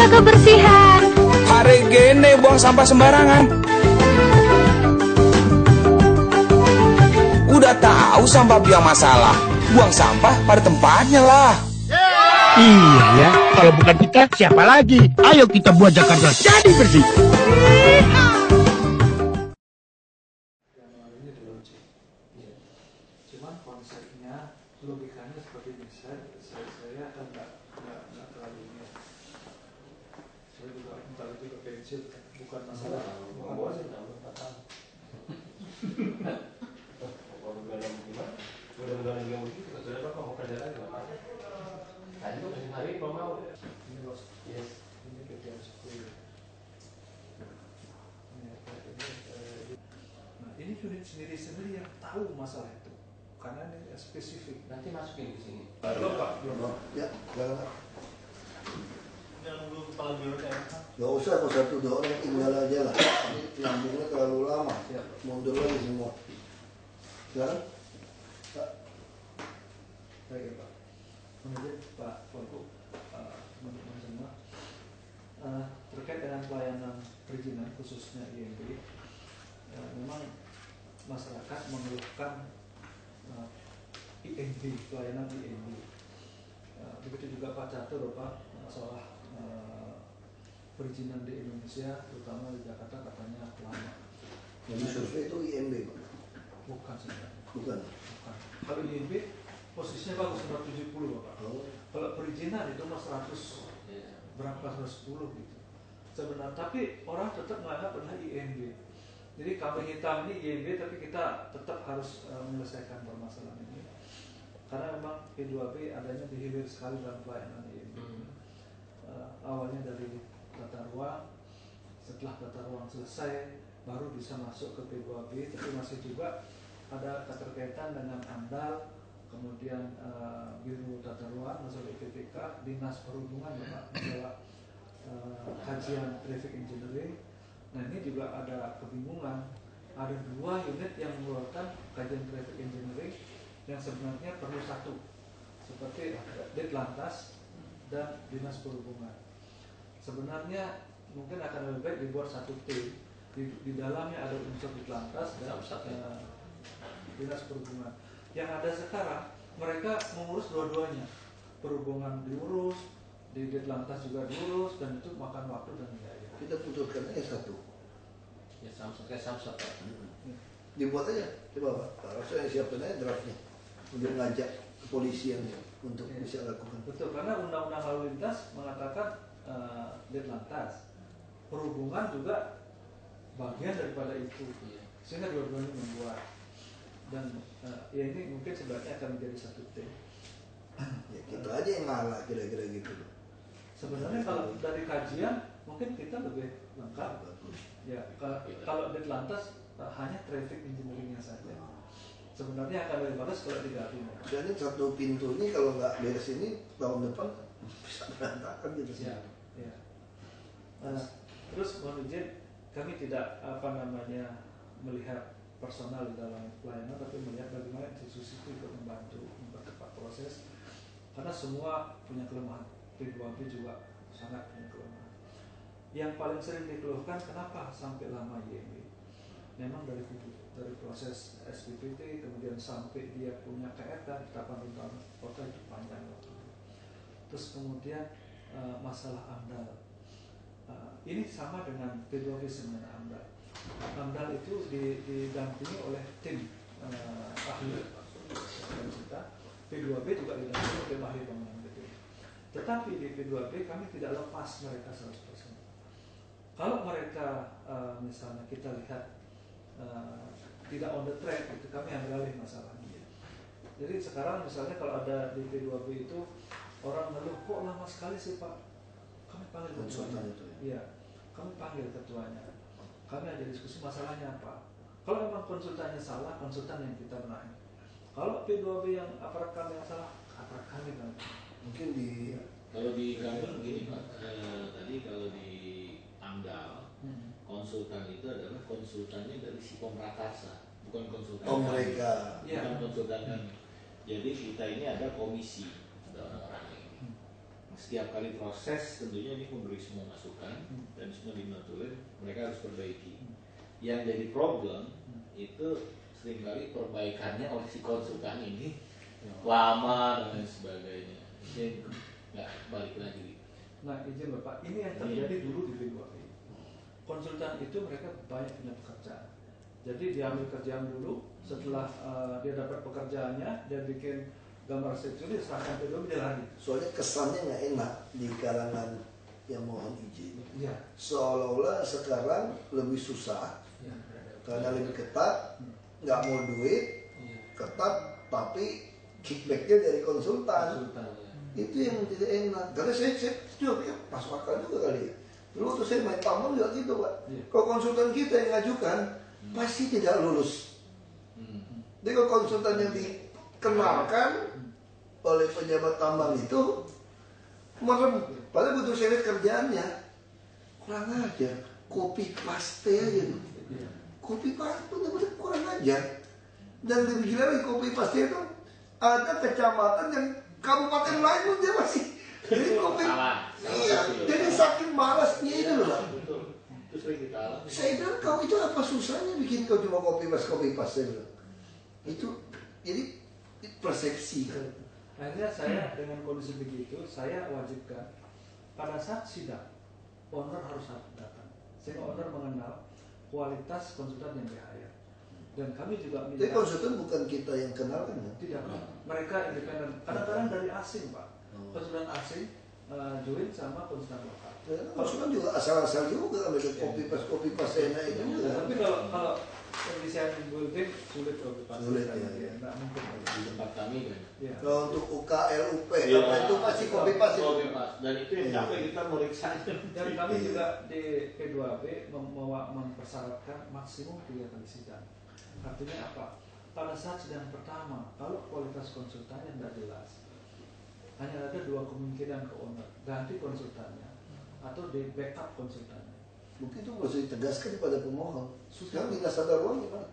kebersihan. Hari gini buang sampah sembarangan. Udah tahu sampah biang masalah, buang sampah pada tempatnya lah. Iya ya, kalau bukan kita siapa lagi? Ayo kita buat Jakarta jadi bersih. Cuman konsepnya, logikanya seperti ini. Saya akan nggak terlalu ini. Saya juga minta itu ke pensil, bukan masalah. Ini unit sendiri yang tahu masalah itu, karena ini spesifik. Nanti masukin di sini. Belum Pak, belum. Ya, jangan. Yang belum kepala biro saya. Gak usah, kalau satu dua orang tinggal aja lah. Nyambungnya terlalu lama. Mundur lagi semua. Sekarang? Pak. Baik ya Pak. Kemudian Pak Foto, teman-teman semua, terkait dengan pelayanan perizinan khususnya IMB, memang masyarakat mengeluhkan IMB, pelayanan IMB. Begitu juga Pak Catur, Pak, masalah perizinan di Indonesia, terutama di Jakarta katanya lama. Jadi survei itu IMB, Pak? Bukan sebenarnya. Bukan. Kalau IMB posisinya bagus, nomor 70 Bapak. Kalau perizinan itu nomor 100 berapa, 110 gitu. Sebenarnya, tapi orang tetap menganggap adalah IMB. Jadi kambing hitam ini IMB, tapi kita tetap harus menyelesaikan permasalahan ini. Karena memang P2B adanya di hilir sekali dalam pelayanan IMB. Awalnya dari tata ruang, setelah tata ruang selesai, baru bisa masuk ke P2B, tapi masih juga ada keterkaitan dengan AMDAL, kemudian Biro Tata Ruang, masalah IPTK, Dinas Perhubungan, masalah kajian traffic engineering. Nah ini juga ada kebingungan, ada dua unit yang mengeluarkan kajian traffic engineering yang sebenarnya perlu satu, seperti Ditlantas dan Dinas Perhubungan. Sebenarnya mungkin akan lebih baik dibuat satu tim, di dalamnya ada unsur Ditlantas dan Dinas Perhubungan. Yang ada sekarang mereka mengurus dua-duanya, perhubungan diurus, di Ditlantas juga diurus, dan itu makan waktu dan biaya. Kita putuskan aja satu. Ya kayak Samsat Pak. Dibuat aja, coba Pak. Pak Rasul yang siapkan aja draftnya untuk ngajak kepolisian untuk bisa lakukan. Betul, karena Undang-Undang Lalu Lintas mengatakan Ditlantas, perhubungan juga bagian daripada itu, sehingga dua-duanya membuat. Dan ya ini mungkin sebenarnya akan menjadi satu tim. Ya kita aja yang ngalah kira-kira gitu. Sebenarnya kalau dari kajian mungkin kita lebih lengkap. Ya, kalau Ditlantas hanya traffic engineering-nya saja. Sebenarnya akan lebih bagus kalau digabung. Dan ini satu pintu ini kalau nggak beres ini tahun depan bisa berantakan gitu sih. Ya. Terus mohon izin, kami tidak melihat personal di dalam pelayanan, tapi melihat bagaimana institusi itu ikut membantu mempercepat proses. Karena semua punya kelemahan, P2B juga sangat punya kelemahan. Yang paling sering dikeluhkan kenapa sampai lama IMB? Memang dari proses SPPT kemudian sampai dia punya KRK, ketetapan rutan kota, itu panjang waktu. Terus kemudian masalah AMDAL. Ini sama dengan P2B sebenarnya AMDAL. AMDAL itu didampingi oleh tim ahli kita. P2B juga didampingi oleh ahli bangunan gedung. Tetapi di P2B kami tidak lepas mereka 100%. Kalau mereka misalnya kita lihat tidak on the track, itu kami ambil alih masalahnya. Jadi sekarang misalnya kalau ada di P2B itu orang ngeluh, kok lama sekali sih Pak? Kami panggil ketuanya. Iya, kami panggil ketuanya. Kami ada diskusi masalahnya apa. Kalau memang konsultannya salah, konsultan yang kita benahi. Kalau P2B yang aparat kami yang salah, aparat kami kan. Mungkin di kalau di kami begini Pak, tadi kalau di AMDAL konsultan itu adalah konsultannya dari si Komprakarsa, bukan konsultan mereka. Bukan konsultan kami. Jadi kita ini ada komisi, ada orang-orang ini. setiap kali proses tentunya ini memberi semua masukan dan semua dinotulen mereka harus perbaiki. Yang jadi problem itu seringkali perbaikannya oleh si konsultan ini lama dan lain sebagainya. Jadi nggak balik lagi. Nah izin Bapak, ini yang terjadi dulu di B2B. Konsultan itu mereka banyak punya pekerjaan. Jadi dia ambil kerjaan dulu, setelah dia dapat pekerjaannya, dia bikin gambar sketch, dia serahkan B2B, dia lari. Soalnya kesannya nggak enak di kalangan yang mohon izin. Iya. Seolah-olah sekarang lebih susah Ya. karena lebih ketat, nggak mau duit, ketat, tapi kickbacknya dari konsultan. Itu yang tidak enak. Karena saya juga pikir masuk akal juga kali ya. Dulu tuh saya main tambang juga gitu Pak. Kalau konsultan kita yang ngajukan, pasti tidak lulus. Jadi kalau konsultan yang dikenalkan oleh pejabat tambang itu merem. Padahal butuh saya lihat kerjaannya kurang ajar, copy paste aja tuh. Copy paste benar-benar kurang ajar. Dan lebih gila lagi copy paste itu ada kecamatan yang kabupaten lain pun dia masih. Jadi copy. Iya. Jadi saking malasnya itu loh. Itu sering kita alami. Saya bilang kau itu apa susahnya bikin kau cuma copy paste itu jadi persepsi kan. Akhirnya saya dengan kondisi begitu, saya wajibkan pada saat sidang, owner harus datang. Sehingga owner mengenal kualitas konsultan yang di-hire. Dan kami juga minta. Tapi konsultan bukan kita yang kenal kan? Tidak, mereka independen. Kadang-kadang dari asing Pak. Konsultan asing join sama konsultan lokal. Konsultan juga asal-asal juga ambil copy paste enak itu. Tapi kalau kondisi yang building sulit copy paste. Sulit ya. Nggak mungkin. Di tempat kami kan. Ya. Kalau untuk UKL, UP, apa itu pasti copy paste. Dan itu yang capek kita meriksanya. Dan kami juga di P2B mempersyaratkan maksimum 3 kali sidang. Artinya apa? Pada saat sidang pertama, kalau kualitas konsultannya tidak jelas, hanya ada 2 kemungkinan ke owner, ganti konsultannya atau di backup konsultannya. Mungkin itu harus ditegaskan kepada pemohon. Sekarang dinas tata ruang gimana?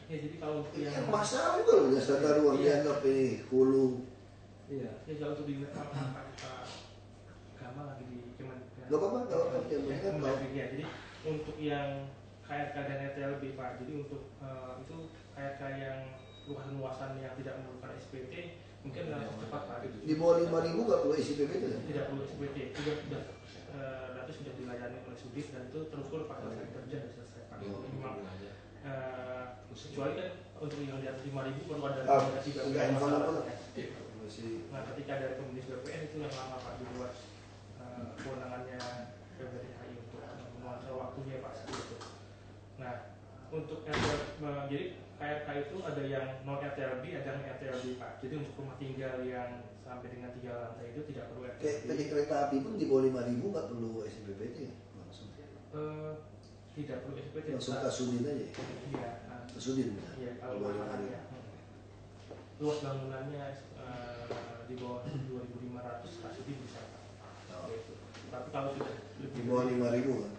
Ya jadi kalau untuk yang Masalah juga loh dinas tata ruang dianggap ini hulu. Iya. ya kalau untuk di Pak Gama lagi di cuman Gak apa-apa, kalau yang penting kan ya, jadi untuk yang KRK dan ETLB Pak, jadi untuk itu KRK yang luasan yang tidak memerlukan SPT mungkin langsung cepat Pak. di bawah 5.000 nggak perlu isi PPT kan? Tidak perlu SPT, sudah nanti sudah dilayani oleh Sudit dan itu terukur Pak selesai kerja dan selesai Pak. Memang kecuali kan untuk yang di atas 5.000 perlu ada rekomendasi BPN masalah. Nah ketika ada rekomendasi BPN itu yang lama Pak dibuat kewenangannya PBDHI untuk mengontrol waktunya Pak seperti itu. Nah untuk jadi KRK itu ada yang non RTLB, ada yang RTLB Pak. Jadi untuk rumah tinggal yang sampai dengan 3 lantai itu tidak perlu RTLB. Kayak kereta api pun di bawah 5.000 nggak perlu SPPT langsung. Tidak perlu SPT. Langsung kasudin aja. Iya. Kasudin. Iya kalau bangunannya. Luas bangunannya di bawah 2.500 kasudin bisa Pak. Gitu. Tapi kalau sudah Di lebih bawah 5.000 kan?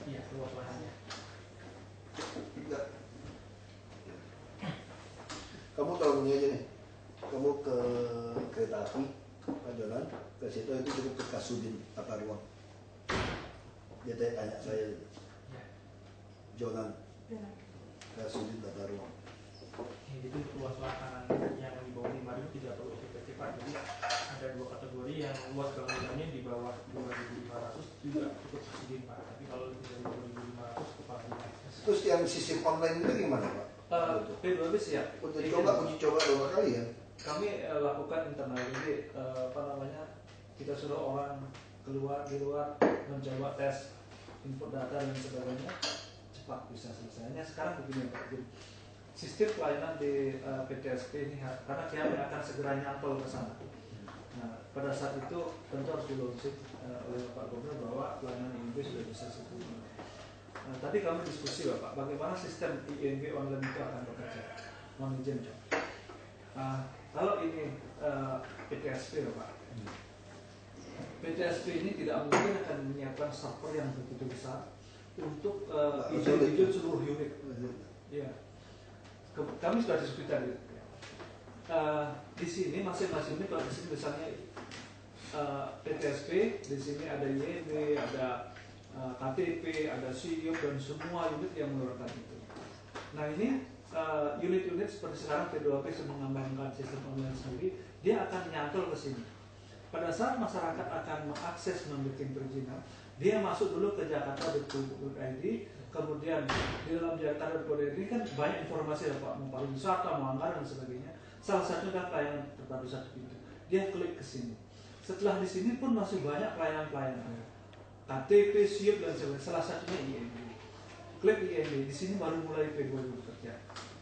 iya luas lahannya. Enggak. Kamu tahu ini aja nih. Kamu ke kereta api, jalan ke situ itu cukup ke Kasudin tata ruang. Dia tanya saya, Jonan, Kasudin tata ruang. Jadi itu untuk luas lahan yang di bawah 5.000 tidak perlu SPT Pak. Jadi ada 2 kategori yang luas bangunannya di bawah 2.500 juga cukup kasudin Pak. Tapi kalau lebih dari 2.500 kepala dinas. Terus yang sistem online itu gimana Pak? P2B siap. Uji coba 2 kali ya? Kami lakukan internal, jadi kita suruh orang di luar mencoba tes input data dan sebagainya, cepat bisa selesainya. Sekarang begini Pak, jadi sistem pelayanan di PTSP ini karena kami akan segera nyantol ke sana. Nah, pada saat itu tentu harus dilaunching oleh Pak Gubernur bahwa pelayanan INB sudah bisa sempurna. Nah, tadi kami diskusi Bapak, bagaimana sistem INB online itu akan bekerja, mohon izin Pak. Kalau ini PTSP Bapak, PTSP ini tidak mungkin akan menyiapkan server yang begitu besar untuk izin seluruh unit. Ya. Kami sudah diskusikan di sini masing-masing unit kalau di sini misalnya PTSP, di sini ada INB, ada KTP, ada SIUP dan semua unit yang mengeluarkan itu. Nah ini unit-unit seperti sekarang P2P yang mengembangkan sistem online sendiri, dia akan nyantol ke sini. Pada saat masyarakat akan mengakses membuat perizinan, dia masuk dulu ke jakarta.go.id, kemudian di dalam jakarta.go.id kan banyak informasi ya Pak, mau pariwisata, mau anggaran dan sebagainya. Salah satunya adalah pelayanan terpadu satu pintu. Dia klik ke sini. Setelah di sini pun masih banyak pelayanan-pelayanan. KTP, SIUP dan sebagainya. Salah satunya INB. Klik INB, di sini baru mulai P2 bekerja.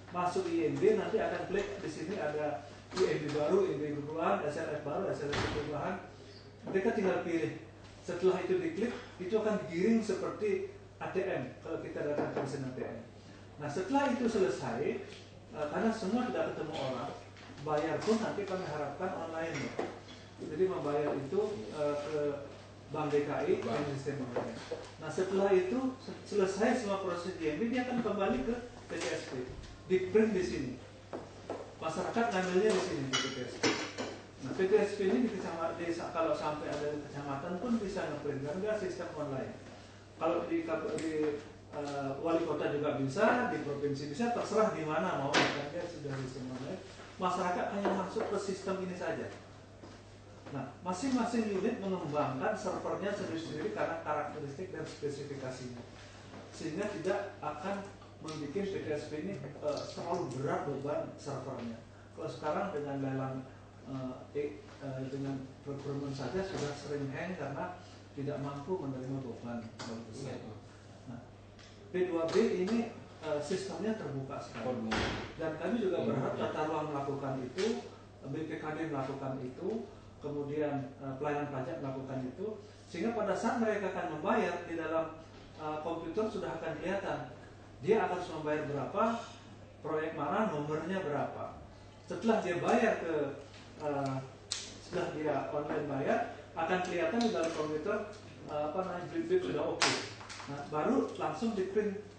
Masuk INB nanti akan klik di sini ada INB baru, INB perubahan, SLF baru, SLF perubahan. Mereka tinggal pilih. Setelah itu diklik, itu akan digiring seperti ATM kalau kita datang ke mesin ATM. Nah setelah itu selesai, karena semua tidak ketemu orang, bayar pun nanti kami harapkan online ya. Jadi membayar itu ke Bank DKI dan sistem online. Nah setelah itu selesai semua proses DMB, dia akan kembali ke PTSP, di print di sini. Masyarakat ngambilnya di sini di PTSP. Nah PTSP ini di kecamatan desa, kalau sampai ada di kecamatan pun bisa ngeprint karena sistem online. Kalau di wali kota juga bisa, di provinsi bisa, terserah di mana mau, karena sudah sistem online. Masyarakat hanya masuk ke sistem ini saja. Nah, masing-masing unit mengembangkan servernya sendiri-sendiri karena karakteristik dan spesifikasinya, sehingga tidak akan membuat PTSP ini terlalu berat beban servernya. Kalau sekarang dengan lelang dengan procurement saja sudah sering hang karena tidak mampu menerima beban terlalu besar. Nah, P2B ini sistemnya terbuka sekali, dan kami juga berharap tata ruang melakukan itu, BPKD melakukan itu, kemudian pelayanan pajak melakukan itu, sehingga pada saat mereka akan membayar di dalam komputer sudah akan kelihatan dia harus membayar berapa, proyek mana, nomornya berapa. Setelah dia bayar setelah dia online bayar, akan kelihatan di dalam komputer bip sudah oke. Nah, baru langsung di print.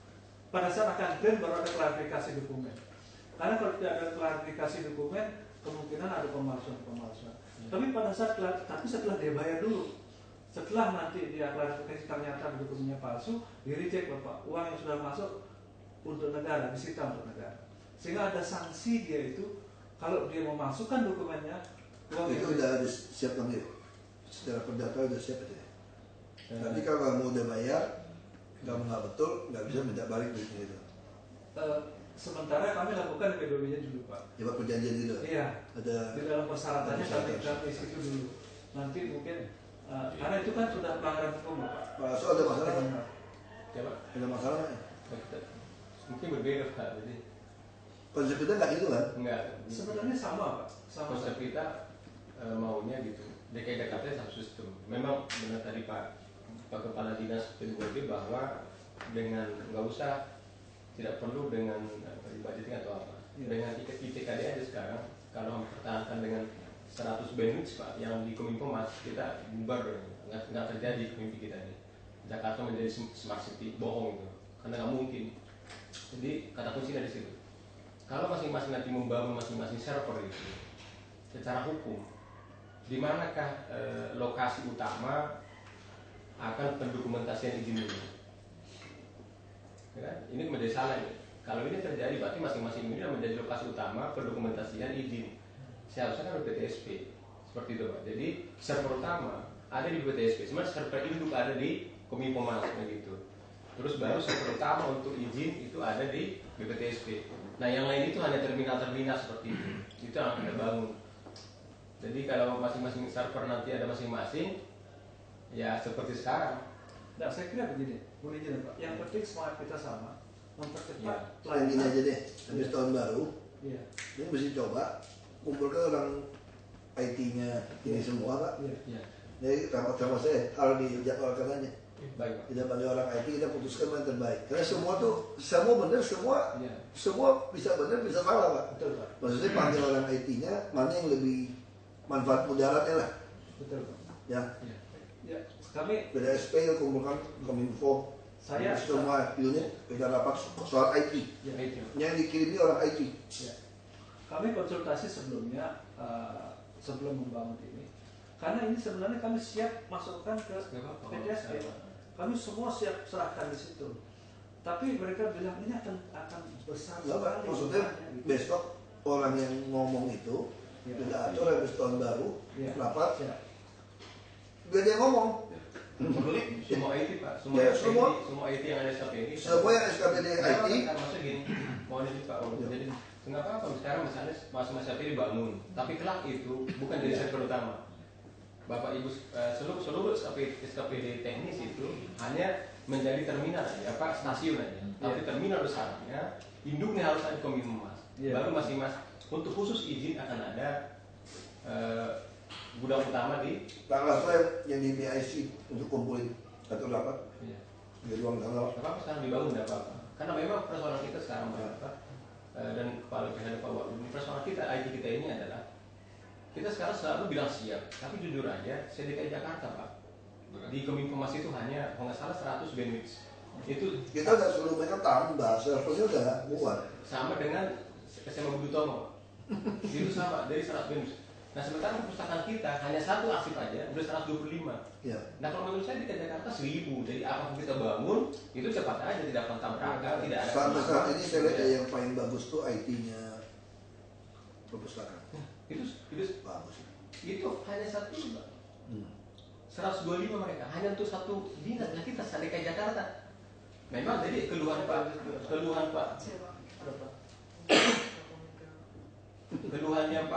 Pada saat akan print baru ada klarifikasi dokumen. Karena kalau tidak ada klarifikasi dokumen, kemungkinan ada pemalsuan. Tapi pada saat setelah dia bayar dulu, setelah nanti dia klarifikasi ternyata dokumennya palsu, di reject Bapak, uang yang sudah masuk untuk negara, disita untuk negara. Sehingga ada sanksi dia itu, kalau dia memasukkan dokumennya, uang itu udah ada siap kami, secara perdata udah siap aja. Nanti kalau kamu udah bayar, kamu nggak betul, nggak bisa minta balik duitnya itu. Sementara kami lakukan PDB-nya dulu Pak. Coba perjanjian dulu. Iya. Ada di dalam persyaratannya kami isi itu dulu. Nanti mungkin karena itu kan sudah pelanggaran hukum Pak. Pak Aso ada masalah nggak? Coba. Ada masalah nggak? Mungkin berbeda Pak. Jadi konsep kita nggak gitu kan? enggak. Sebenarnya sama Pak. Sama. Konsep kita maunya gitu. DKI Jakarta satu sistem. Memang benar tadi Pak Kepala Dinas P2B bahwa dengan nggak usah, tidak perlu dengan budgeting atau apa. Dengan ITKD aja sekarang, kalau mempertahankan dengan 100 bandwidth Pak yang di Kominfo Mas, kita bubar, nggak terjadi Kominfo kita ini. Jakarta menjadi smart city, bohong itu, karena nggak mungkin. Jadi kata kuncinya di situ. Kalau masing-masing nanti membangun masing-masing server itu, secara hukum, di manakah lokasi utama akan pendokumentasian izin ini? Ya, ini menjadi salah ini. Kalau ini terjadi berarti masing-masing ini menjadi lokasi utama pendokumentasian izin. Seharusnya kan BPTSP seperti itu Pak. Jadi server utama ada di BPTSP, sebenarnya server induk ada di Kominfo Mas begitu. Terus baru server utama untuk izin itu ada di BPTSP. Nah yang lain itu hanya terminal-terminal seperti itu. Itu yang kita bangun. Jadi kalau masing-masing server nanti ada masing-masing, ya seperti sekarang. Nah, saya kira begini, boleh jadi Pak. Yang penting semangat kita sama, mempercepat Plan gini aja deh, habis tahun baru, Iya. ini mesti coba kumpulkan orang IT-nya ini semua Pak. Iya. Jadi sama saya, kalau dijadwalkan aja. Baik Pak. Kita panggil orang IT, kita putuskan yang terbaik. Karena semua tuh, semua benar, Iya. semua bisa benar, bisa salah Pak. Betul Pak. Maksudnya panggil orang IT-nya, mana yang lebih manfaat mudaratnya lah. Betul Pak. Ya, Ya, kami BDSP kumpulkan Kominfo, saya semua unit kita rapat soal IT. ya, Yang dikirimnya orang IT. ya. Kami konsultasi sebelumnya sebelum membangun ini. karena ini sebenarnya kami siap masukkan ke PTSP. Kami semua siap serahkan di situ. Tapi mereka bilang ini akan besar sekali. Maksudnya besok orang yang ngomong itu tidak atur habis tahun baru, rapat, biar dia ngomong. Semua IT Pak, semua IT yang ada SKP ini. Semua yang SKP di IT. Maksudnya gini, mohon izin Pak, jadi kenapa sekarang misalnya masa-masa SKP dibangun, tapi kelak itu bukan jadi server utama. Bapak Ibu seluruh SKPD teknis itu hanya menjadi terminal aja, stasiun aja. Tapi terminal besarnya induknya harus ada Kominfo. Baru masing-masing untuk khusus izin akan ada gudang utama di Tanggal yang di BIC untuk kumpulin atau rapat di ruang tanggal. Apa sekarang dibangun tidak apa-apa. Karena memang persoalan kita sekarang Pak dan kepala PHD Pak Wahyu, persoalan kita IT kita ini adalah kita sekarang selalu bilang siap, tapi jujur aja, DKI Jakarta Pak, di Kominfo itu hanya kalau nggak salah 100 bandwidth. Itu kita udah suruh mereka tambah, servernya udah buat. Sama dengan SMA Budi Utomo, itu sama dari 100 bandwidth. Nah sementara perpustakaan kita hanya satu aktif aja, udah 125. Ya. Nah kalau menurut saya DKI Jakarta 1000, jadi apapun kita bangun itu cepat aja, tidak akan tabrakan, tidak ada. Sampai saat ini saya lihat yang paling bagus tuh IT-nya perpustakaan. Itu Bagus. itu hanya satu 125 mereka hanya untuk satu dinas. Nah kita DKI Jakarta memang jadi keluhan Pak keluhannya Pak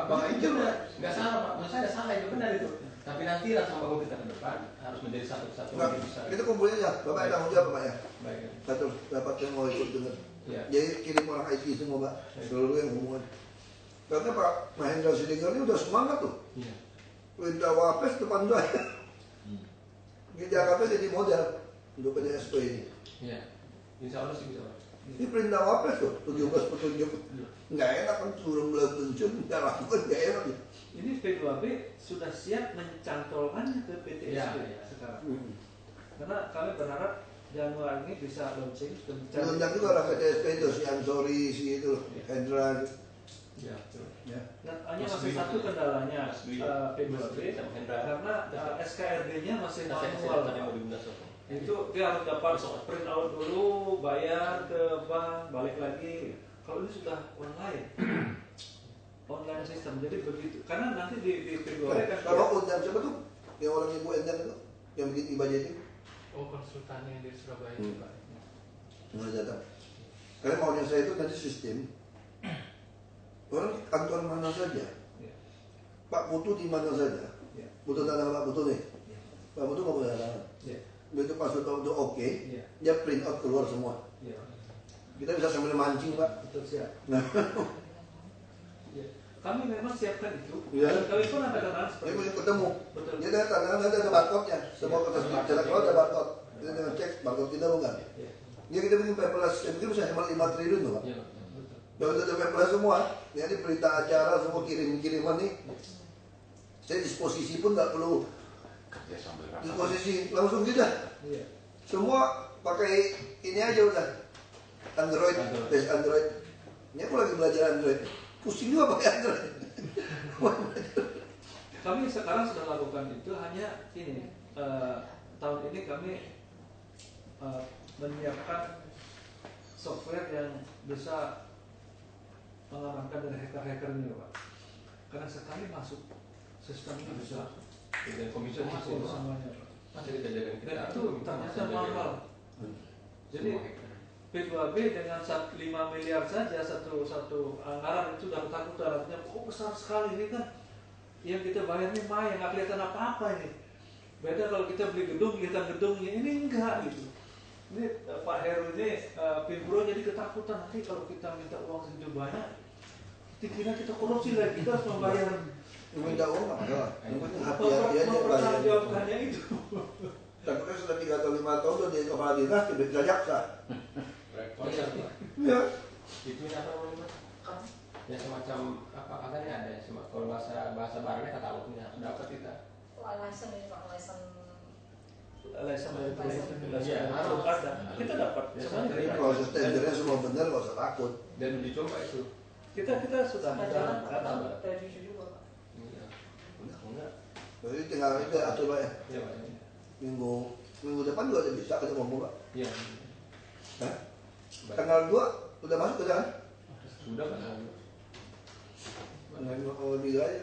Bapak itu nggak salah Pak, menurut saya nggak salah, itu benar itu. Tapi nanti langsung bangun kita ke depan harus menjadi satu Nah, besar. kita kumpulin ya, Bapak yang tanggung jawab Pak ya. Baik. Satu dapat yang mau ikut dengar. Ya. Jadi kirim orang IT semua Pak, seluruh yang hubungan. Karena Pak Mahendra Siregar ini udah semangat tuh. Iya. Perintah Wapres depan saya. Di Jakarta jadi model untuk PTSP ini. Iya. Insya Allah sih bisa Pak. Ini perintah Wapres tuh, 17 petunjuk. Nggak enak kan turun belah pensiun, nggak lakukan, nggak enak. Ini P2B sudah siap mencantolkannya ke PTSP sekarang. Karena kami berharap Januari ini bisa launching. Diundang juga orang PTSP itu, si Ansori, si itu, Hendra. Ya, betul. Ya. Dan hanya masih satu kendalanya P2B karena SKRD-nya masih manual. Itu dia harus dapat print out dulu, bayar ke bank, balik lagi. Kalau ini sudah online sistem, jadi begitu. Karena nanti di P2B kan Kalau undang siapa tuh? Yang orang Ibu Endang itu, yang bikin ibadah itu? Oh, konsultannya di Surabaya itu Pak. Nggak datang. Karena maunya saya itu nanti sistem. Orang kantor mana saja, Pak Putu di mana saja, butuh tanah Pak Putu nih, Pak Putu nggak boleh tangan. Begitu Pak Suto itu oke, dia print out keluar semua. Kita bisa sambil mancing Pak. betul siap. Nah, Kami memang siapkan itu. Iya. Kami pun ada tantangan dia seperti punya itu. ketemu. Betul. Dia ada tangan, ada barcode-nya. Semua kertas cetak kalau ada barcode. Kita tinggal cek barcode kita bukan. Dia kita bikin paperless, saya pikir bisa hemat 5 triliun tuh Pak. Kalau udah paperless semua, ini berita acara semua kiriman nih. Saya disposisi pun nggak perlu disposisi langsung gitu. Semua pakai ini aja udah. Android, tes Android. Ini aku lagi belajar Android. Pusing juga pakai Android. Kami sekarang sudah lakukan itu hanya ini tahun ini kami menyiapkan software yang bisa mengamankan dari hacker-hacker ini Pak. Karena sekali masuk sistem ini bisa Dan komisi masih semuanya Pak. masih kita jaga kita. Dan itu ternyata mahal. Jadi P2B dengan 5 miliar saja satu anggaran itu udah ketakutan, artinya besar sekali ini kan yang kita bayar ini mah yang nggak kelihatan apa-apa ini. Beda kalau kita beli gedung, kelihatan gedungnya, ini enggak gitu. Ini Pak Heru ini Pimpro jadi ketakutan nanti kalau kita minta uang segitu banyak, dikira kita korupsi lagi, kita harus membayar. Minta uang nggak masalah. Yang penting hati-hati aja bayar. Mempertanggungjawabkannya itu. Tapi kan sudah 3 atau 5 tahun udah jadi kepala dinas, tidak jaksa. Iya. Itu apa namanya? Ya semacam apa katanya ada kalau bahasa barunya katalognya dapat kita. Alasan ini Pak, alasan Alasan dari Iya, harus ada. Kita dapat. Biasanya Jadi proses tendernya semua benar, nggak usah takut. Dan dicoba itu. Kita sudah sudah jalan ada. Pak, dari jujur juga Pak. Enggak. Jadi tinggal itu atur Pak ya. Iya Pak. Minggu depan juga udah bisa kita ngomong Pak. Iya. Hah? Tanggal 2 udah masuk udah kan? Sudah Pak. Oh, dia aja.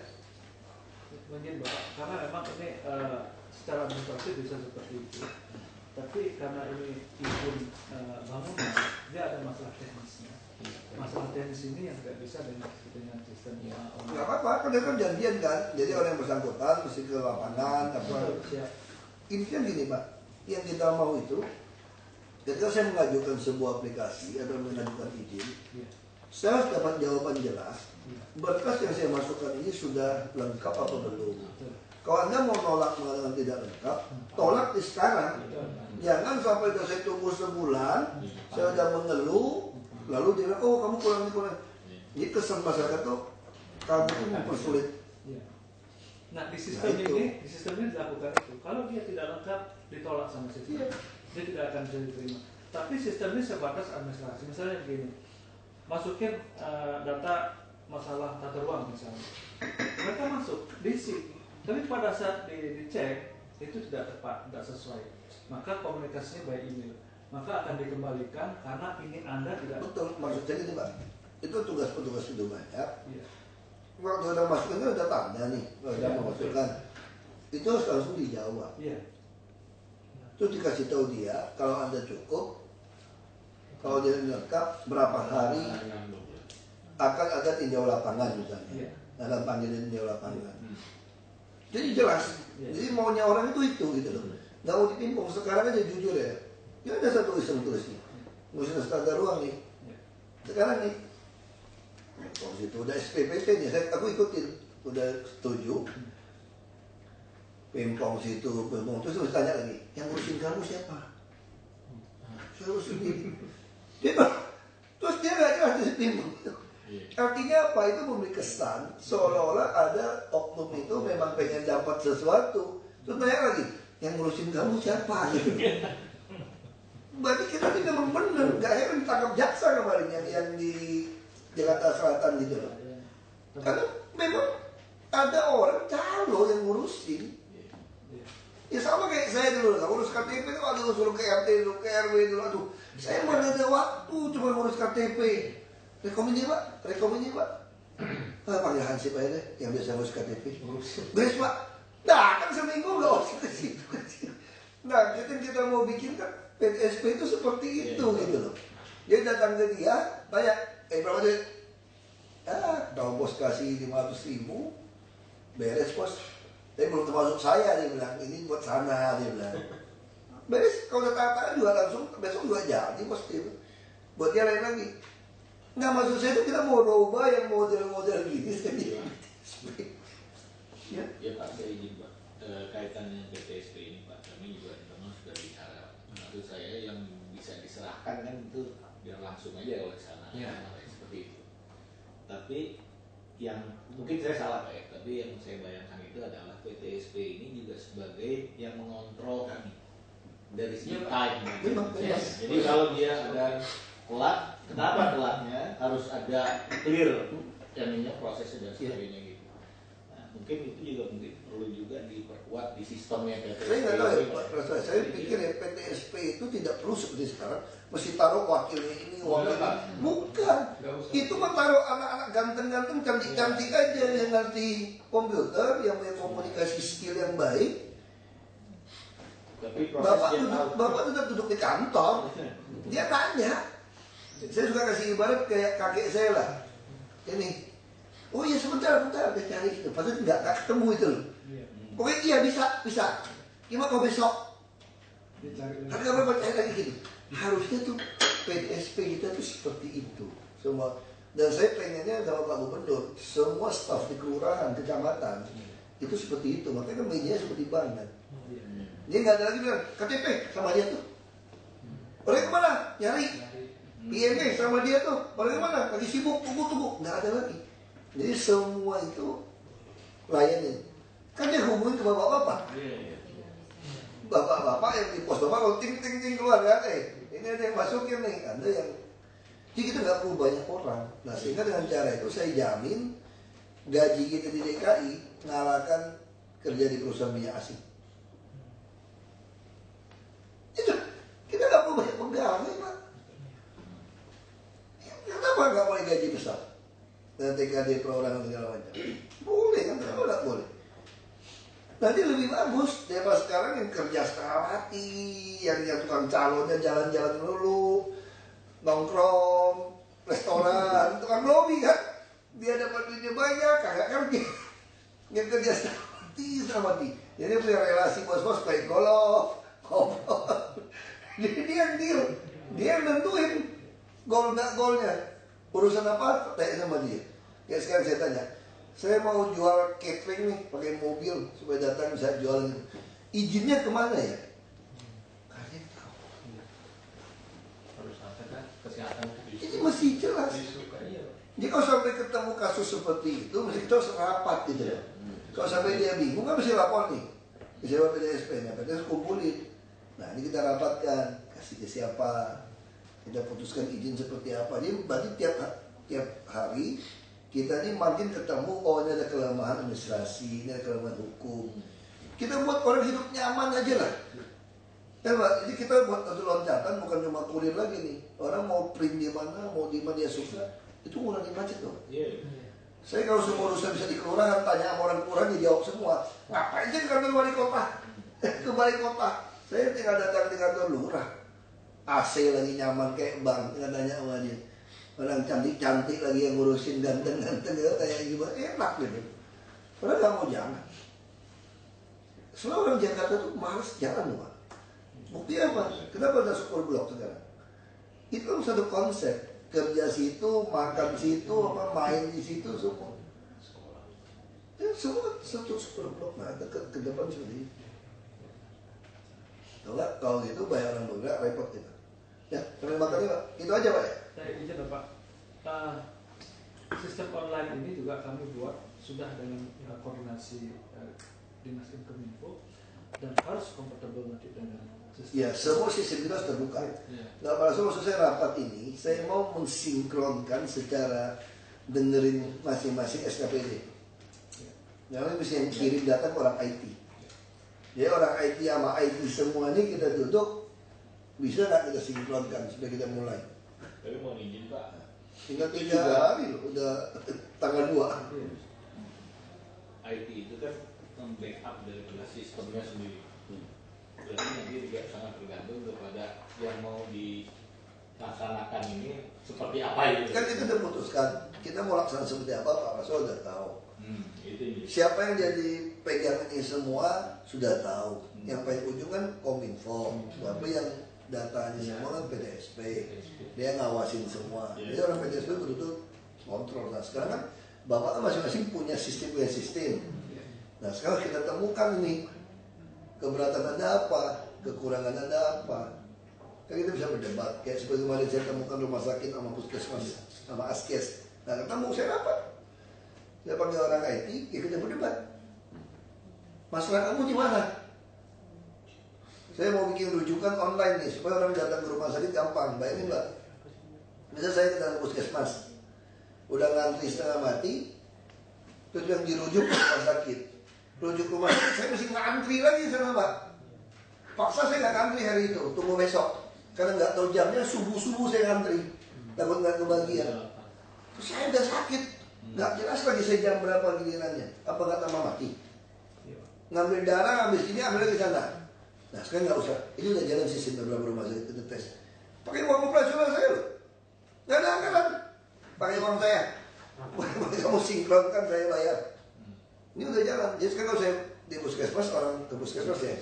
Mungkin Bapak, karena memang ini secara administrasi bisa seperti itu. Tapi karena ini izin bangunan, dia ada masalah teknisnya. Masalah teknis ini yang tidak bisa dengan sistem Nggak apa-apa, kan dia kan janjian kan. Jadi orang yang bersangkutan mesti ke lapangan apa. Ini kan gini Pak, yang kita mau itu ketika saya mengajukan sebuah aplikasi atau mengajukan izin, saya harus dapat jawaban jelas. Berkas yang saya masukkan ini sudah lengkap apa belum? Kalau Anda mau nolak mengatakan tidak lengkap, tolak di sekarang. Jangan sampai saya tunggu sebulan, saya sudah mengeluh, lalu dia bilang, oh kamu kurang. Jadi kesan masyarakat tuh kamu itu mempersulit. Nah di sistem ini dilakukan itu. Kalau dia tidak lengkap, ditolak sama sistem. Dia tidak akan bisa diterima. Tapi sistem ini sebatas administrasi. Misalnya begini, masukin data masalah tata ruang misalnya. Mereka masuk, diisi. Tapi pada saat dicek itu tidak tepat, tidak sesuai. Maka komunikasinya by email. Maka akan dikembalikan karena ini Anda tidak. Betul, maksud saya gitu Pak. Itu tugas-tugas itu banyak. Iya. Waktu udah masukin itu udah tanda nih, udah memasukkan. Itu harus langsung dijawab. Iya. Terus dikasih tahu dia kalau Anda cukup, kalau dia lengkap berapa hari akan ada tinjau lapangan misalnya. Iya. Akan panggil tinjau lapangan. Jadi jelas. Jadi maunya orang itu gitu loh. Nggak mau ditimpung. Sekarang aja jujur ya. Ya ada satu iseng tulisnya. Musnah tata ruang nih. Sekarang nih. Kalau situ udah SPPT nih. Aku ikutin. Udah setuju. Pimpong situ, pimpong. Terus harus tanya lagi. Yang ngurusin kamu siapa? Saya urus sendiri. Terus dia nggak jelas di pimpong. Artinya apa? Itu memberi kesan seolah-olah ada oknum itu memang pengen dapat sesuatu. Terus tanya lagi, yang ngurusin kamu siapa? Berarti kita ini memang benar. Gak heran ditangkap jaksa kemarin yang di Jakarta Selatan gitu loh. Karena memang ada orang calo yang ngurusin. Ya sama kayak saya dulu, ngurus KTP itu aduh suruh ke RT dulu, ke RW dulu, aduh saya mana ada waktu cuma ngurus KTP. Rekomendasi Pak. Panggil Hansip aja deh, yang biasa ngurus KTP. Beres Pak. Nah kan seminggu nggak usah ke situ. Nah kita mau bikin kan PTSP itu seperti itu gitu loh. Dia datang ke dia, tanya, berapa duit? Kalau bos kasih 500.000, beres bos. Tapi belum termasuk saya, dia bilang, ini buat sana, dia bilang. Beres, kalau udah tata juga langsung, besok juga jadi bos dia. Buat dia lain lagi. Nggak maksud saya itu kita mau ubah yang model-model gini sendiri. Ya Pak, saya izin Pak, kaitannya PTSP ini Pak, kami juga memang sudah bicara. Maksud saya yang bisa diserahkan kan itu biar langsung aja oleh sana, seperti itu. Tapi yang mungkin saya salah Pak ya, tapi yang saya bayangkan itu adalah PTSP ini juga sebagai yang mengontrol kami dari segi time. Jadi kalau dia ada telat, kenapa telatnya harus ada clear jadinya prosesnya dan sebagainya gitu. Nah, mungkin itu juga perlu juga diperkuat di sistemnya PTSP. Saya nggak tahu ya, saya pikir ya PTSP itu tidak perlu seperti sekarang mesti taruh wakilnya ini, wakilnya bukan. Itu mah taruh anak-anak ganteng-ganteng, cantik-cantik aja yang ngerti komputer, yang punya komunikasi skill yang baik. Tapi Bapak tetap duduk di kantor, dia tanya. Saya suka kasih ibarat kayak kakek saya lah. Ini, oh iya sebentar, dia cari itu. Padahal nggak ketemu itu loh. Pokoknya iya bisa. Gimana kalau besok? Tapi kalau bapak cari lagi gitu. Harusnya tuh PTSP kita tuh seperti itu semua. Dan saya pengennya sama Pak Gubernur, semua staf di kelurahan, kecamatan itu seperti itu. Makanya media seperti banget. Dia nggak ada lagi bilang KTP sama dia tuh. Orang kemana? Nyari. IME sama dia tuh. Orang kemana? Lagi sibuk, tunggu. Nggak ada lagi. Jadi semua itu layanin. Kan dia hubungin ke bapak-bapak. Bapak-bapak yang di pos bapak kalau ting keluar kan, ini ada yang masukin nih, ada yang. Jadi kita nggak perlu banyak orang. Nah sehingga dengan cara itu saya jamin gaji kita di DKI ngalahkan kerja di perusahaan minyak asing. Itu kita nggak perlu banyak pegawai, Pak. Kenapa nggak boleh gaji besar? Dan TKD perorangan segala macam. Boleh kan? Kenapa nggak boleh? Nanti lebih bagus daripada sekarang yang kerja setengah mati, yang tukang calonnya jalan-jalan dulu, nongkrong, restoran, tukang lobby kan? Dia dapat duitnya banyak, kagak kerja. Yang kerja setengah mati. Jadi punya relasi bos-bos kayak golok, ngobrol. Jadi dia yang deal, dia yang nentuin gol nggak golnya. Urusan apa? Tanya sama dia. Ya sekarang saya tanya, saya mau jual catering nih, pakai mobil supaya datang bisa jual. Izinnya kemana ya? Kalian tahu. Harus ada kan kesehatan. Ini mesti jelas. Jadi kalau sampai ketemu kasus seperti itu, mesti kita harus rapat gitu ya. Kalau sampai dia bingung, kan mesti lapor nih. Siapa PDSP-nya, PDS kumpulin. Nah ini kita rapatkan, kasih ke siapa, kita putuskan izin seperti apa. Jadi berarti tiap hari kita ini makin ketemu, oh ini ada kelemahan administrasi, ini ada kelemahan hukum. Kita buat orang hidup nyaman aja lah. Ya Pak, jadi kita buat satu loncatan bukan cuma kurir lagi nih. Orang mau print di mana, mau di mana dia suka, itu ngurangi macet loh. Saya kalau semua urusan bisa di kelurahan, tanya sama orang kelurahan dia jawab semua. Ngapain sih ke kantor wali kota? Ke balai kota. Saya tinggal datang di kantor lurah. AC lagi nyaman kayak bank, tinggal tanya sama dia. Orang cantik-cantik lagi yang ngurusin ganteng-ganteng gitu, kayak gimana, enak gitu. Padahal gak mau jalan. Semua orang Jakarta tuh males jalan loh Pak. Bukti apa? Kenapa ada super blok sekarang? Itu kan satu konsep. Kerja situ, makan situ, apa main di situ semua. Ya semua satu super blok. Nah ke depan seperti itu. Kalau gitu banyak orang bergerak repot kita. Ya, sambil makan Pak. Itu aja Pak ya. Saya izin Pak. Sistem online ini juga kami buat sudah dengan koordinasi Dinas Inkominfo dan harus kompatibel nanti dengan sistem. Ya, semua sistem kita harus terbuka. Nah, pada maksud saya rapat ini, saya mau mensinkronkan secara dengerin masing-masing SKPD. Namanya bisa yang kirim data ke orang IT. Jadi orang IT sama IT semua ini kita duduk, bisa nggak kita sinkronkan supaya kita mulai. Tapi mau izin Pak. Tinggal 3 hari loh, udah tanggal 2. IT itu kan membackup dari sistemnya sendiri. Berarti nanti juga sangat tergantung kepada yang mau dilaksanakan ini seperti apa itu. Kan kita udah putuskan, kita mau laksanakan seperti apa, Pak Rasul udah tahu. Itu. Siapa yang jadi pegang ini semua sudah tahu. Yang paling ujung kan Kominfo, tapi yang datanya semua kan PDSP. Dia ngawasin semua. Jadi orang PDSP betul-betul kontrol. Nah sekarang kan Bapak masing-masing punya sistem. Nah sekarang kita temukan nih keberatan Anda apa, kekurangan Anda apa. Kan kita bisa berdebat. Kayak seperti kemarin saya temukan rumah sakit sama puskesmas sama askes. Nah ketemu saya rapat. Saya panggil orang IT, ya kita berdebat. Masalah kamu di mana? Saya mau bikin rujukan online nih supaya orang datang ke rumah sakit gampang. Bayangin Mbak. Misalnya saya datang ke puskesmas, udah ngantri setengah mati, terus yang dirujuk ke rumah sakit. Rujuk rumah sakit, saya mesti ngantri lagi sana Mbak. Paksa saya nggak ngantri hari itu, tunggu besok. Karena nggak tahu jamnya, subuh-subuh saya ngantri. Takut nggak kebagian. Terus saya udah sakit, nggak jelas lagi saya jam berapa gilirannya. Apa nggak tambah mati? Ngambil darah, habis ini ambil lagi sana. Nah sekarang nggak usah, ini udah jalan sistem beberapa rumah sakit kita tes. Pakai uang operasional saya loh, nggak ada anggaran. Pakai uang saya, kamu sinkronkan saya bayar. Ini udah jalan. Jadi sekarang kalau saya di puskesmas, orang ke puskesmas ya,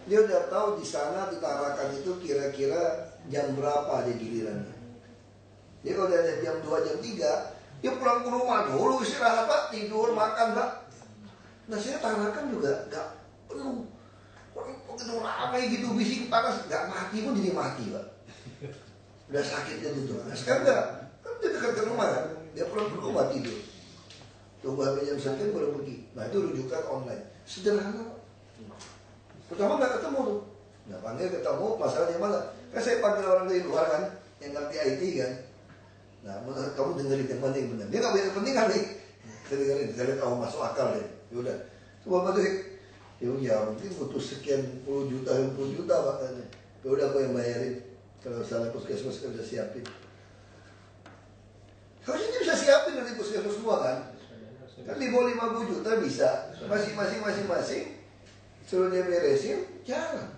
dia udah tahu di sana di Tarakan itu kira-kira jam berapa dia gilirannya. Dia kalau dia ada jam 2, jam 3, dia pulang ke rumah dulu istirahat Pak, tidur, makan Pak. Nah saya Tarakan juga nggak penuh. Orang begitu ramai gitu, bising panas, nggak mati pun jadi mati Pak. Udah sakit kan itu. Nah sekarang enggak, kan dia dekat ke rumah kan, dia pulang ke rumah tidur. Tunggu sampai jam 1 baru pergi. Nah itu rujukan online, sederhana. Pertama nggak ketemu tuh, nggak panggil ketemu, masalahnya mana? Kan saya panggil orang dari luar kan, yang ngerti IT kan. Nah kamu dengerin yang mana yang benar. Dia nggak punya kepentingan nih. Saya dengerin, saya lihat kamu masuk akal deh. Yaudah, Coba Patrick, ya mungkin butuh sekian puluh juta Pak katanya. Ya udah aku yang bayarin. Kalau salah puskesmas kan bisa siapin. Harusnya bisa siapin dari puskesmas semua kan? Kan di bawah 50 juta bisa. Masing-masing suruh dia beresin, jalan.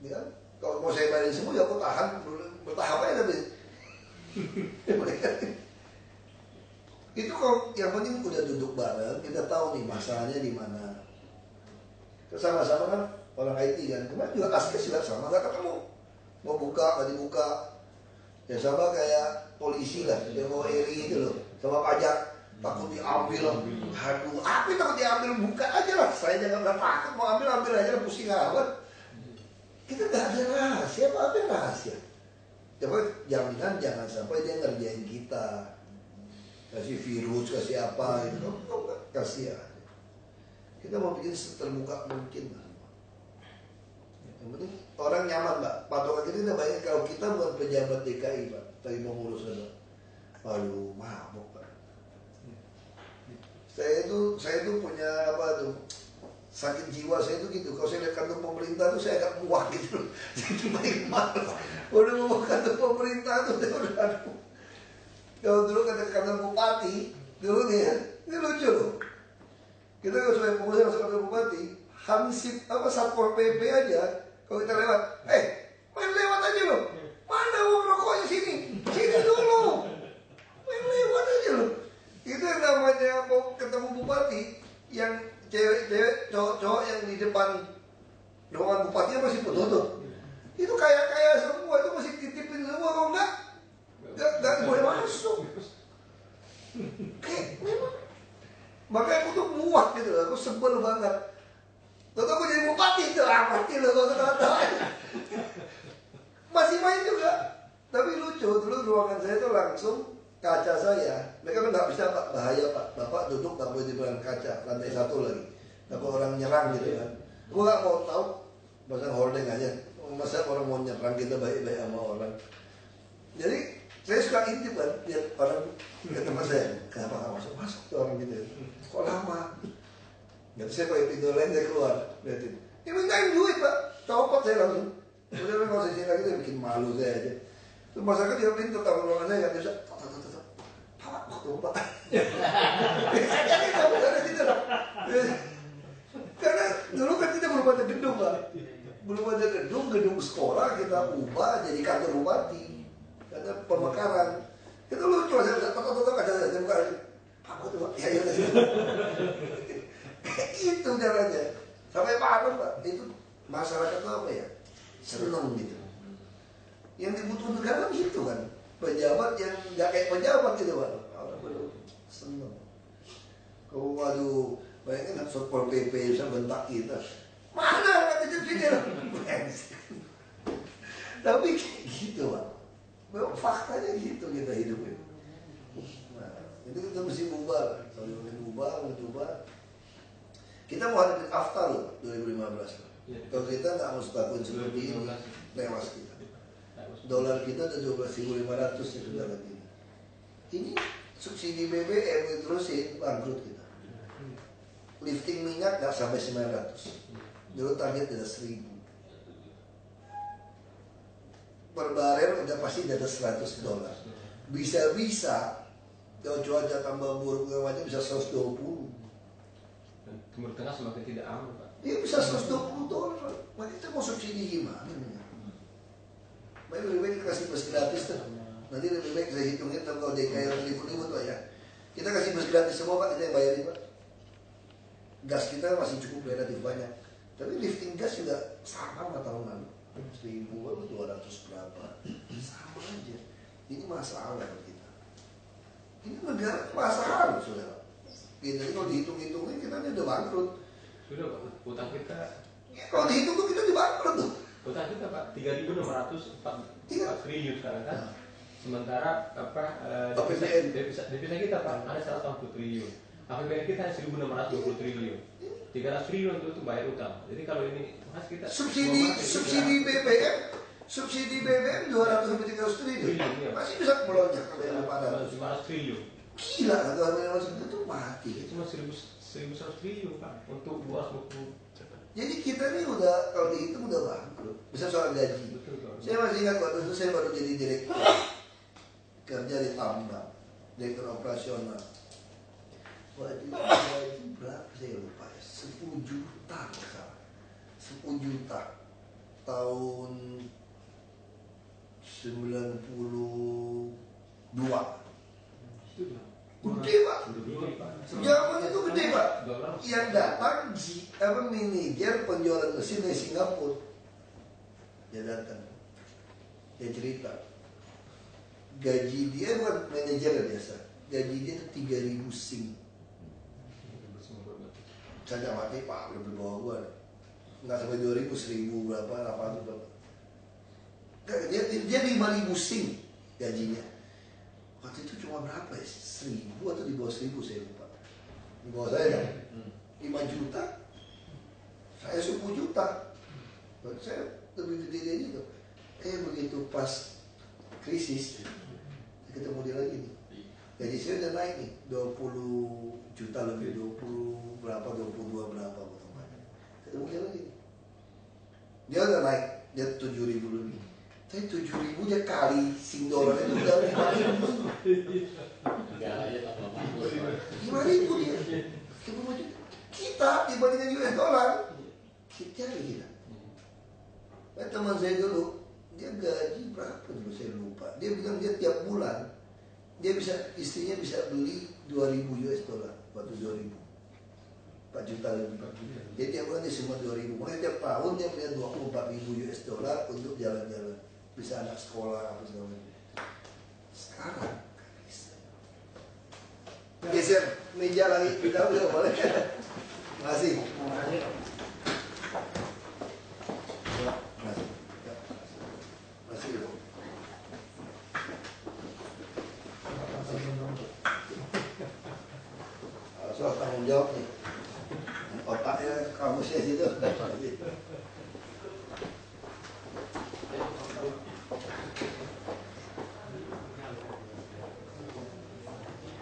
Ya, kalau mau saya bayarin semua ya aku tahan bertahap aja tapi. Itu kalau yang penting udah duduk bareng, kita tahu nih masalahnya di mana. Sama-sama kan orang IT kan, kemarin juga Askes juga sama, nggak ketemu. Mau buka, nggak dibuka. Ya sama kayak polisi lah, yang mau eri itu loh, sama pajak. Takut diambil, aduh, apa takut diambil, buka aja lah. Saya jangan takut, mau ambil aja lah, pusing amat. Kita nggak ada rahasia, apa yang rahasia? Coba jaminan jangan sampai dia ngerjain kita. Kasih virus, kasih apa, gitu. Kasih aja. Kita mau bikin seterbuka mungkin lah. Yang penting orang nyaman Pak. Patokan kita bayangin kalau kita bukan pejabat DKI Pak, tadi mau ngurus apa? Aduh, mabok Pak. Saya tuh punya apa tuh? Sakit jiwa saya tuh gitu. Kalau saya lihat kantor pemerintah tuh saya agak muak gitu. Jadi baik malas. Udah mau kantor pemerintah tuh udah aduh. Kalau dulu kata kantor bupati, dulu nih ya, ini lucu loh. Kita kalau sebagai pengusaha masuk kantor bupati, hansip apa satpol PP aja. Kalau kita lewat, main lewat aja loh. Mana uang rokoknya sini dulu. Main lewat aja loh. Itu yang namanya mau ketemu bupati, yang cewek, cowok-cowok yang di depan ruangan bupatinya masih tertutup. Itu kaya semua, itu masih titipin semua, kalau enggak boleh masuk. Kayak memang. Makanya aku tuh muak gitu, aku sebel banget. Lalu aku jadi bupati itu mati loh kalau kata-kata. Masih main juga. Tapi lucu, dulu ruangan saya tuh langsung kaca saya. Mereka kan nggak bisa Pak, bahaya Pak. Bapak duduk nggak boleh di belakang kaca, lantai 1 lagi. Takut orang nyerang gitu kan. Gue nggak mau tahu, pasang holding aja. Masa orang mau nyerang kita baik-baik sama orang. Jadi saya suka intip kan, lihat orang ke tempat saya, kenapa nggak masuk ke orang gitu? Kok lama? Nanti saya pakai pintu lain saya keluar, liatin. Ini mintain duit Pak, copot saya langsung. Udah kalau saya sini lagi saya bikin malu saya aja. Terus masyarakat dia pintu tahu ruangan saya nggak bisa. Pak, waktu Pak. Jadi kamu ada situ. Karena dulu kan kita belum ada gedung Pak, belum ada gedung sekolah kita ubah jadi kantor bupati. Karena pemekaran itu lucu, saya bisa tok aja saya buka apa tuh Pak, ya itu caranya sampai paham Pak. Itu masyarakat itu apa ya, seneng gitu. Yang dibutuhkan negara gitu kan, pejabat yang nggak kayak pejabat gitu Pak, orang baru seneng. Kau waduh, bayangin satpol PP bisa bentak kita, mana nggak kejut sini lah. Tapi kayak gitu Pak. Memang faktanya gitu kita hidup itu. Nah, itu kita mesti ubah. Kalau mau ubah. Kita mau hadapin AFTA loh 2015. Kalau kita nggak mau lakuin seperti ini, tewas kita. Dolar kita udah 12.500 ya sudah lagi. Ini subsidi BBM diterusin, bangkrut kita. Lifting minyak nggak sampai 900. Dulu target ada 1.000. Per barel udah pasti di atas $100. Bisa-bisa kalau cuaca tambah buruk macam bisa 120. Dan Timur Tengah semakin tidak aman Pak. Iya bisa $120. Makanya kita mau subsidi gimana? Makanya lebih baik kasih bus gratis tuh. Nanti lebih baik saya hitungin kalau DKI yang ribut-ribut Pak ya. Kita kasih bus gratis semua Pak, kita yang bayarin Pak. Gas kita masih cukup relatif banyak. Tapi lifting gas juga sama 4 tahun lalu. 1.200 berapa, sama aja. Ini masalah kita. Ini negara masalah saudara. Jadi kalau dihitung-hitungin kita udah bangkrut. Sudah Pak, utang kita. Ya, kalau dihitung tuh kita bangkrut tuh. Utang kita Pak 3.604 triliun sekarang kan. Sementara devisa kita Pak ada 180 triliun. APBN kita 1.620 triliun. 300 triliun itu bayar utang. Jadi kalau ini mas kita subsidi BBM 200 sampai 300 triliun. Masih bisa melonjak ke 500 triliun. Gila kan kalau masuk itu mati. Cuma 1.900 1.100 triliun Pak untuk buat buku. Jadi kita nih udah kalau dihitung udah bangkrut. Bisa soal gaji. Betul Pak. Saya masih ingat waktu itu saya baru jadi direktur kerja di tambang, direktur operasional. Gaji berapa saya lupa ya, 10 juta misalnya. 10 juta tahun 92. Gede Pak. Zaman itu gede Pak. Yang datang manajer penjualan mesin dari Singapura. Dia datang. Dia cerita. Gaji dia bukan manajer biasa. Gaji dia itu 3.000 sing. Saya mati Pak, udah berbawa gua. Nggak sampai 2.000, 1.000 berapa, 800 berapa. Dia 5.000 sing gajinya. Waktu itu cuma berapa ya? 1.000 atau di bawah 1.000 saya lupa. Di bawah saya kan? 5 juta. Saya 10 juta. Saya lebih gede dari itu. Begitu pas krisis, saya ketemu dia lagi nih. Gaji saya udah naik nih, 20 juta lebih, 20 berapa, 22 berapa. Ketemu dia lagi nih. Dia udah naik, dia 7.000 lebih. Tapi 7.000 dia kali sing dolar itu udah 5.000. Enggak aja tambah makmur. 5.000 dia. Kita dibandingkan US dollar, kita gila. Teman saya dulu, dia gaji berapa dulu saya lupa. Dia bilang dia tiap bulan dia bisa, istrinya bisa beli 2.000 US dollar waktu 2.000. 4 juta lebih. Jadi tiap bulan dia semua 2.000. Makanya tiap tahun dia punya 24.000 US dollar untuk jalan-jalan. Bisa anak sekolah apa segala macam. Sekarang bisa. Geser meja lagi kita udah boleh. Makasih. Soal tanggung jawab nih. Otaknya kamu sih situ.